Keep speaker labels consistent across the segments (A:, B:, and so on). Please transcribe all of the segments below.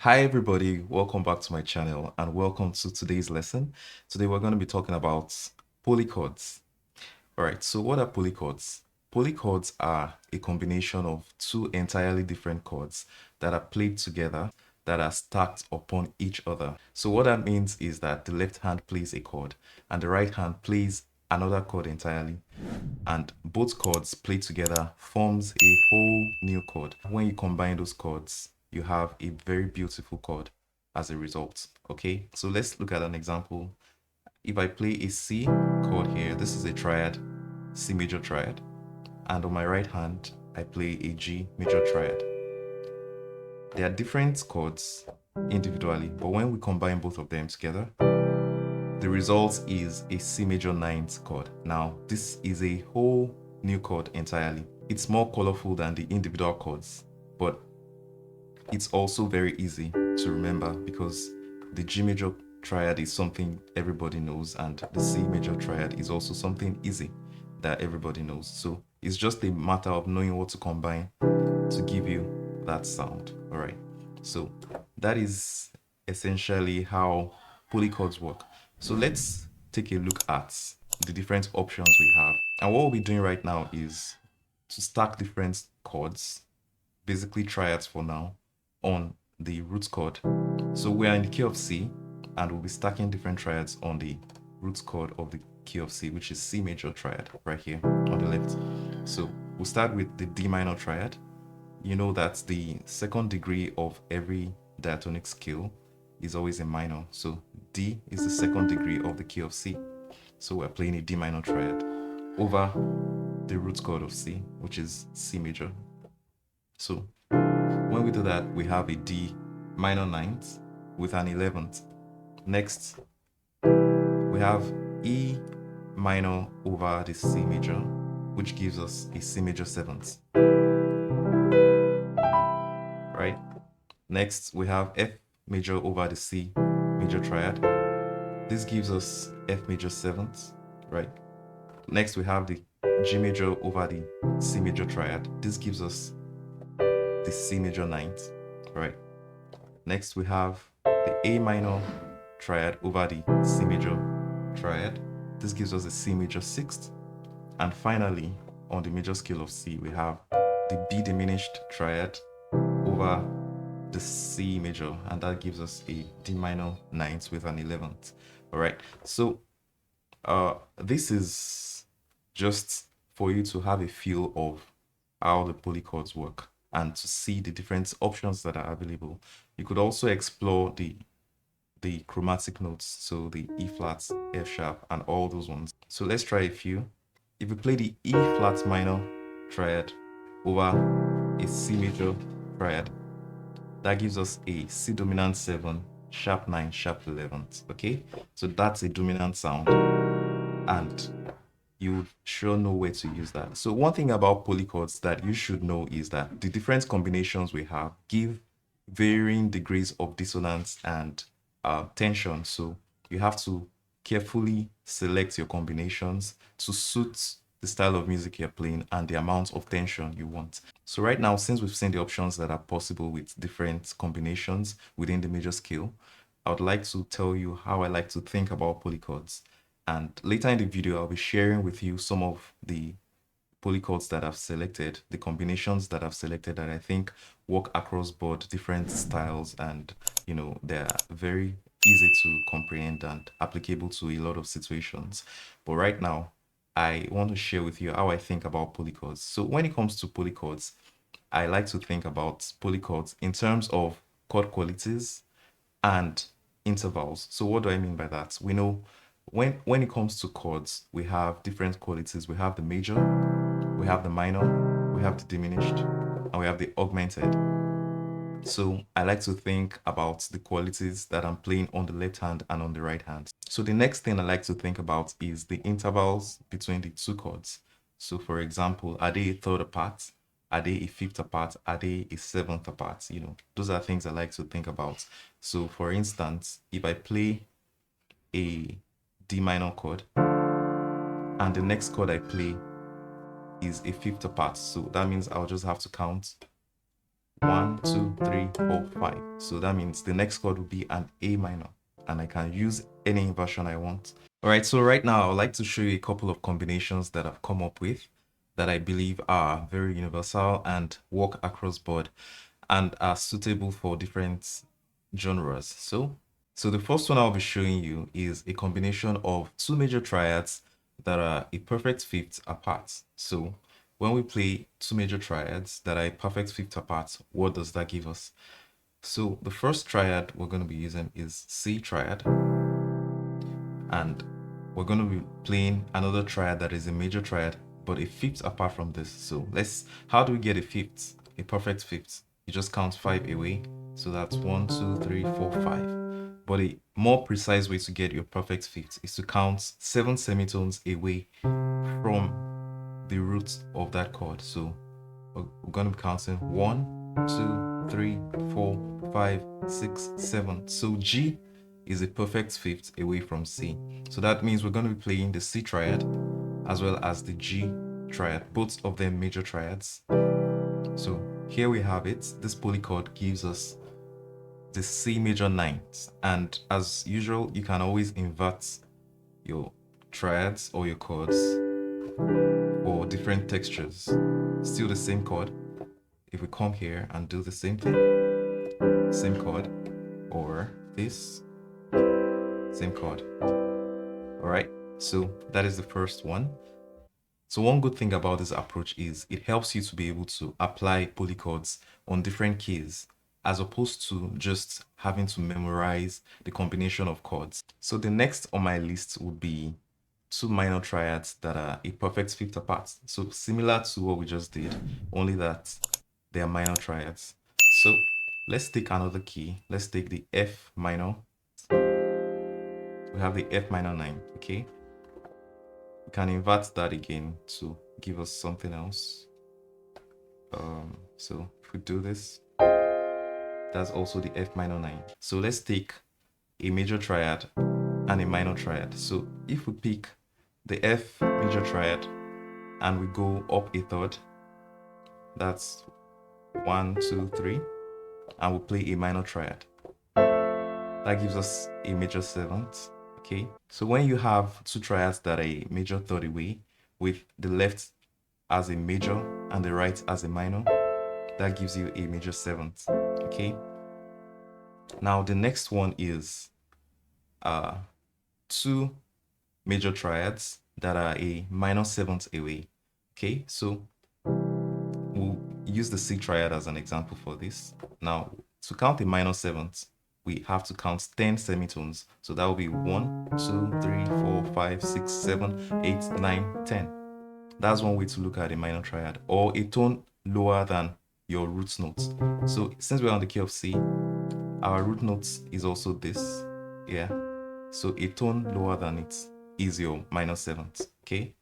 A: Hi everybody, welcome back to my channel and welcome to today's lesson. Today we're going to be talking about polychords. Alright, so what are polychords? Polychords are a combination of two entirely different chords that are played together that are stacked upon each other. So what that means is that the left hand plays a chord and the right hand plays another chord entirely, and both chords played together forms a whole new chord. When you combine those chords, you have a very beautiful chord as a result. Okay, so let's look at an example. If I play a C chord here, this is a triad, C major triad, and on my right hand I play a G major triad. They are different chords individually, but when we combine both of them together, the result is a C major ninth chord. Now, this is a whole new chord entirely. It's more colorful than the individual chords, but it's also very easy to remember because the G major triad is something everybody knows, and the C major triad is also something easy that everybody knows. So it's just a matter of knowing what to combine to give you that sound. All right. So that is essentially how polychords work. So let's take a look at the different options we have. And what we'll be doing right now is to stack different chords, basically triads for now, on the root chord. So we are in the key of C and we'll be stacking different triads on the root chord of the key of C, which is C major triad right here on the left. So we'll start with the D minor triad. You know that the second degree of every diatonic scale is always a minor. So D is the second degree of the key of C. So we're playing a D minor triad over the root chord of C, which is C major. So when we do that, we have a D minor ninth with an 11th. Next, we have E minor over the C major, which gives us a C major 7th. Right? Next, we have F major over the C major triad. This gives us F major 7th, right? Next, we have the G major over the C major triad. This gives us the C major 9th, right? Next, we have the A minor triad over the C major triad. This gives us the C major 6th. And finally, on the major scale of C, we have the B diminished triad over the C major, and that gives us a D minor 9th with an 11th. All right, so this is just for you to have a feel of how the polychords work and to see the different options that are available. You could also explore the chromatic notes, so the E flat, F sharp, and all those ones. So let's try a few. If we play the E flat minor triad over a C major triad, that gives us a C dominant 7, sharp 9, sharp 11th. Okay, so that's a dominant sound, and you sure know where to use that. So one thing about polychords that you should know is that the different combinations we have give varying degrees of dissonance and tension. So you have to carefully select your combinations to suit the style of music you're playing and the amount of tension you want. So right now, since we've seen the options that are possible with different combinations within the major scale, I would like to tell you how I like to think about polychords. And later in the video, I'll be sharing with you some of the polychords that I've selected, the combinations that I've selected that I think work across board different styles, and they're very easy to comprehend and applicable to a lot of situations. But right now, I want to share with you how I think about polychords. So when it comes to polychords, I like to think about polychords in terms of chord qualities and intervals. So what do I mean by that? We know when it comes to chords, we have different qualities. We have the major, we have the minor, we have the diminished, and we have the augmented. So I like to think about the qualities that I'm playing on the left hand and on the right hand. So the next thing I like to think about is the intervals between the two chords. So for example, are they a third apart? Are they a fifth apart? Are they a seventh apart? Those are things I like to think about. So for instance, if I play a D minor chord and the next chord I play is a fifth apart, so that means I'll just have to count 1, 2, 3, 4, 5. So that means the next chord will be an A minor, and I can use any inversion I want. All right, so right now I would like to show you a couple of combinations that I've come up with that I believe are very universal and work across board and are suitable for different genres. So the first one I'll be showing you is a combination of two major triads that are a perfect fifth apart. So when we play two major triads that are a perfect fifth apart, what does that give us? So the first triad we're going to be using is C triad, and we're going to be playing another triad that is a major triad but a fifth apart from this. So how do we get a fifth, a perfect fifth? You just count 5 away, so that's 1, 2, 3, 4, 5. But a more precise way to get your perfect fifth is to count 7 semitones away from the root of that chord. So we're going to be counting 1, 2, 3, 4, 5, 6, 7. So G is a perfect fifth away from C. So that means we're going to be playing the C triad as well as the G triad, both of them major triads. So here we have it. This polychord gives us the C major ninth, and as usual, you can always invert your triads or your chords for different textures. Still the same chord. If we come here and do the same thing, same chord, or this, same chord. All right, so that is the first one. So one good thing about this approach is it helps you to be able to apply polychords on different keys as opposed to just having to memorize the combination of chords. So the next on my list would be two minor triads that are a perfect fifth apart. So similar to what we just did, only that they are minor triads. So let's take another key. Let's take the F minor. We have the F minor 9, okay? We can invert that again to give us something else. So if we do this, that's also the F minor 9. So let's take a major triad and a minor triad. So if we pick the F major triad and we go up a third, that's 1, 2, 3, and we play a minor triad. That gives us a major seventh, okay? So when you have two triads that are a major third away, with the left as a major and the right as a minor, that gives you a major seventh, okay? Now the next one is two major triads that are a minor seventh away, okay? So we'll use the C triad as an example for this. Now to count a minor seventh, we have to count 10 semitones. So that will be 1, 2, 3, 4, 5, 6, 7, 8, 9, 10. That's one way to look at a minor triad, or a tone lower than your root notes. So since we're on the key of C, our root notes is also this, yeah. So a tone lower than it is your minor seventh, okay?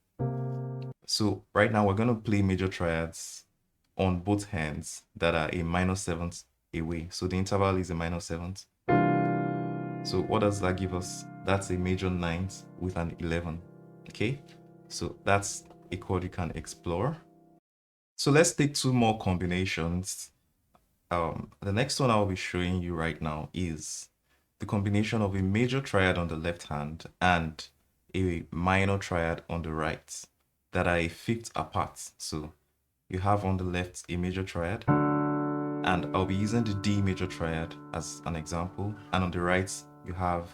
A: So right now we're going to play major triads on both hands that are a minor seventh away. So the interval is a minor seventh. So what does that give us? That's a major ninth with an 11, okay? So that's a chord you can explore. So let's take two more combinations. The next one I'll be showing you right now is the combination of a major triad on the left hand and a minor triad on the right that are a fifth apart. So you have on the left a major triad, and I'll be using the D major triad as an example, and on the right you have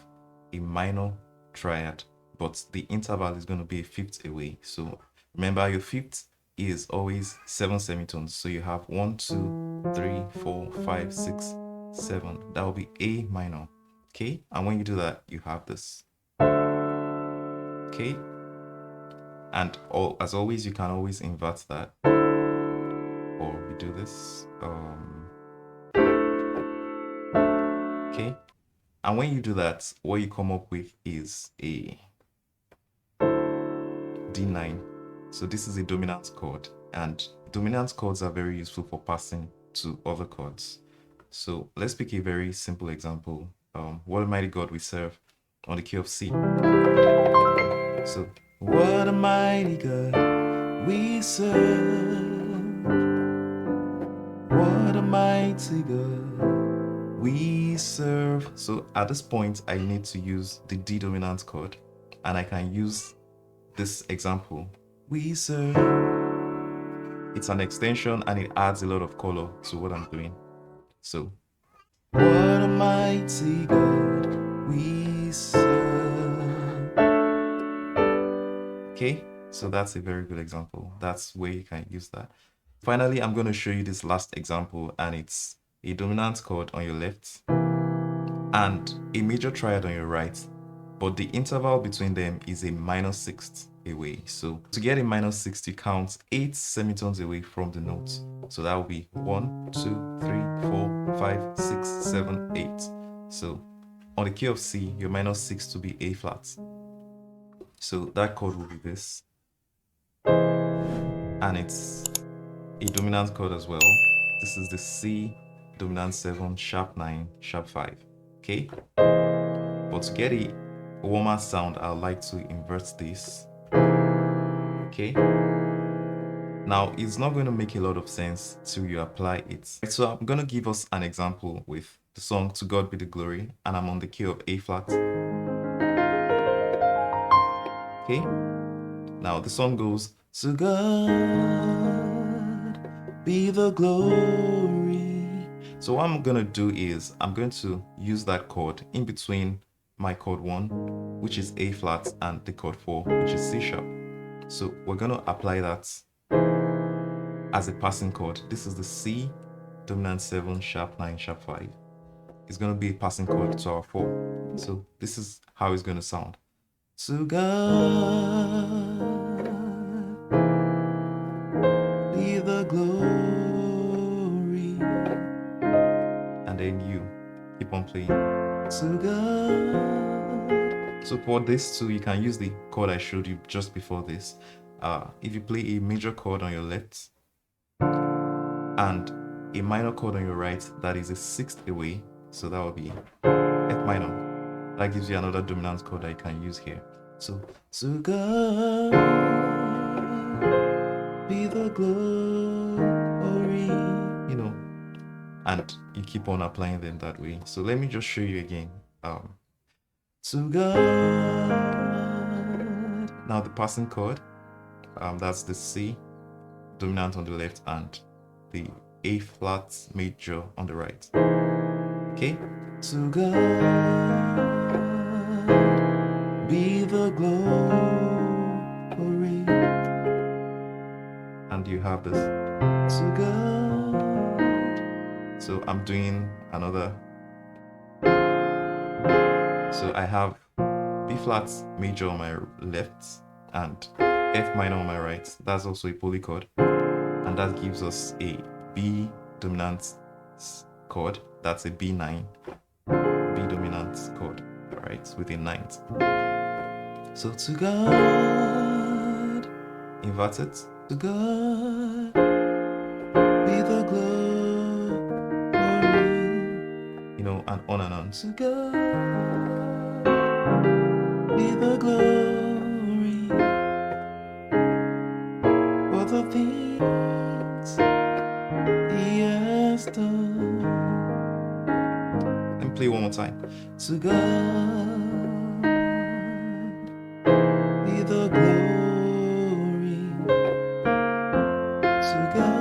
A: a minor triad, but the interval is going to be a fifth away. So remember, your fifth is always 7 semitones. So you have 1, 2, 3, 4, 5, 6, 7. That will be A minor. Okay, and when you do that, you have this. Okay, and as always, you can always invert that, or we do this. Okay, and when you do that, what you come up with is a D9. So this is a dominant chord, and dominant chords are very useful for passing to other chords. So let's pick a very simple example. What a mighty God we serve on the key of C. So, what a mighty God we serve. What a mighty Almighty God we serve. So at this point, I need to use the D dominant chord, and I can use this example. We serve. It's an extension and it adds a lot of color to what I'm doing. So, what a mighty God we serve. Okay, so that's a very good example. That's where you can use that. Finally, I'm going to show you this last example, and it's a dominant chord on your left and a major triad on your right, but the interval between them is a minor sixth away. So to get a minor sixth, you count 8 semitones away from the note. So that will be 1, 2, 3, 4, 5, 6, 7, 8. So on the key of C, your minor sixth to be A flat. So that chord will be this. And it's a dominant chord as well. This is the C dominant 7, sharp 9, sharp 5. Okay? But to get a warmer sound, I'd like to invert this. Okay? Now, it's not going to make a lot of sense till you apply it. So I'm going to give us an example with the song To God Be the Glory, and I'm on the key of A flat. Okay? Now the song goes, to God be the glory. So what I'm going to do is I'm going to use that chord in between my chord 1, which is A flat, and the chord 4, which is C sharp. So we're going to apply that as a passing chord. This is the C dominant 7, sharp 9, sharp 5. It's going to be a passing chord to our 4. So this is how it's going to sound. To God be the glory. And then you keep on playing. To God. So for this too, you can use the chord I showed you just before this. If you play a major chord on your left and a minor chord on your right, that is a sixth away. So that will be F minor. That gives you another dominant chord that you can use here. So, to God be the glory, you know, and you keep on applying them that way. So let me just show you again. To God. Now the passing chord, that's the C dominant on the left and the A flat major on the right. Okay? To God be the glory. And you have this. To God. So I'm doing another. So I have B flat major on my left and F minor on my right. That's also a polychord. And that gives us a B dominant chord. That's a B9. B dominant chord, right, with a ninth. So to God, inverted, to God be the glory, you know, and on and on. To God be the glory for the things He has done. And play one more time. To God be the glory. To God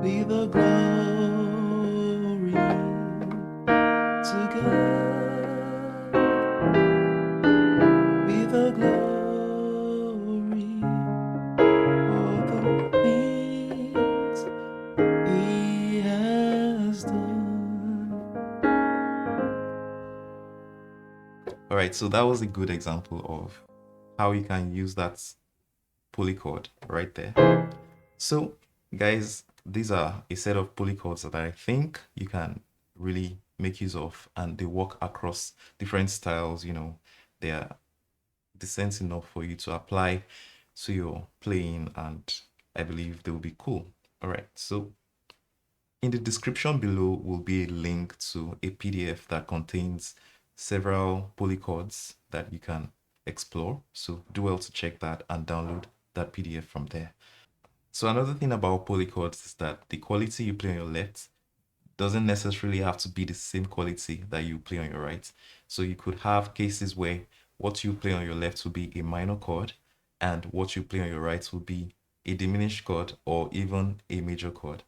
A: be the glory. To God be the glory for the things He has done. All right, so that was a good example of how you can use that polychord right there. So guys, these are a set of polychords that I think you can really make use of, and they work across different styles. You know, they are decent enough for you to apply to your playing, and I believe they will be cool. All right, so in the description below will be a link to a PDF that contains several polychords that you can explore. So do well to check that and download that PDF from there. So another thing about polychords is that the quality you play on your left doesn't necessarily have to be the same quality that you play on your right. So you could have cases where what you play on your left will be a minor chord and what you play on your right will be a diminished chord or even a major chord.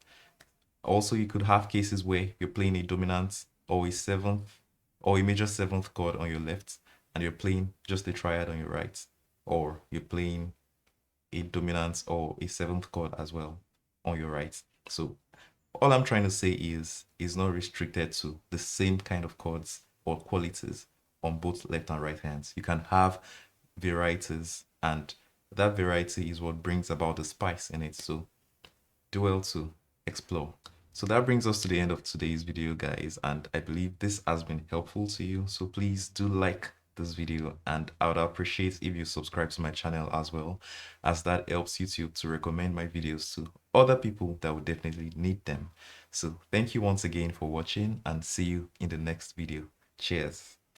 A: Also, you could have cases where you're playing a dominant or a seventh or a major seventh chord on your left and you're playing just a triad on your right, or you're playing a dominant or a seventh chord as well on your right. So all I'm trying to say is not restricted to the same kind of chords or qualities on both left and right hands. You can have varieties, and that variety is what brings about the spice in it. So do well to explore. So that brings us to the end of today's video, guys, and I believe this has been helpful to you. So please do like this video, and I would appreciate if you subscribe to my channel as well, as that helps YouTube to recommend my videos to other people that would definitely need them. So thank you once again for watching, and see you in the next video. Cheers.